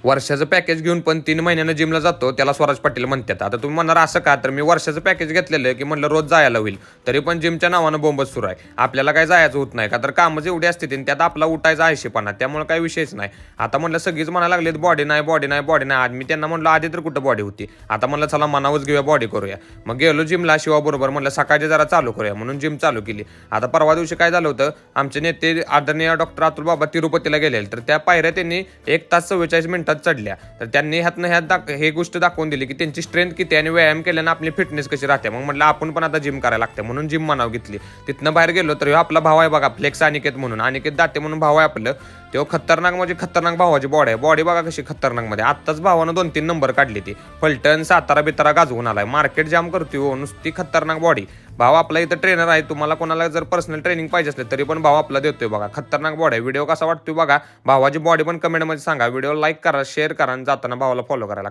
वर्षाचं पॅकेज घेऊन पण 3 महिन्यानं जिमला जातो त्याला स्वराज पाटील म्हणतात. आता तुम्ही म्हणणार असं का, तर मी वर्षाचं पॅकेज घेतलेलं आहे की म्हणलं रोज जायला होईल, तरी पण जिमच्या नावानं बोंबच सुरू आहे. आपल्याला काय जायचं होत नाही का, तर कामच एवढी असते त्यात आपला उठायचा आळशीपणा, त्यामुळे काही विषयच नाही. आता म्हणलं सगळीच म्हणायला लागलेत बॉडी नाही बॉडी नाही बॉडी नाही. आज मी त्यांना म्हणलं आधी तर कुठं बॉडी होती, आता म्हणलं चला मनावच घेऊया बॉडी करूया. मग गेलो जिमला शिवाबरोबर, म्हणलं सकाळची जरा चालू करूया म्हणून जिम चालू केली. आता परवा दिवशी काय झालं होतं, आमचे नेते आदरणीय डॉक्टर अतुल बाबा तिरुपतीला गेले, तर त्या पायऱ्या त्यांनी 1 तास 44 मिनिटात चढल्या. तर त्यांनी ह्यात हे गोष्ट दाखवून दिली की त्यांची स्ट्रेंथ किती आणि व्यायाम केल्यानं आपली फिटनेस कशी राहते. मग म्हटलं आपण पण आता जिम करायला लागते म्हणून जिम म्हणाव घेतली. तिथनं बाहेर गेलो तर आपला भाव आहे बघा, फ्लेक्स अनिकेत म्हणून, अनिकेत दाते म्हणून भाव आहे आपलं. तो खतरनाक म्हणजे खतरनाक भावाची बॉडी बघा कशी खतरनाक मध्ये. आत्ताच भावानं 2-3 नंबर काढली ती, फलटण सातारा बितारा गाजवून आलाय, मार्केट जाम करतोय नुसती खतरनाक बॉडी. भाव आपला इथं ट्रेनर आहे, तुम्हाला कोणाला जर पर्सनल ट्रेनिंग पाहिजे असेल तरी पण भाव आपला देतोय बघा. खतरनाक बॉडी आहे. व्हिडिओ कसा वाटतोय बघा भावाची बॉडी पण कमेंटमध्ये सांगा. व्हिडिओ लाईक करा, शेअर करा आणि जाताना भावाला फॉलो करायला.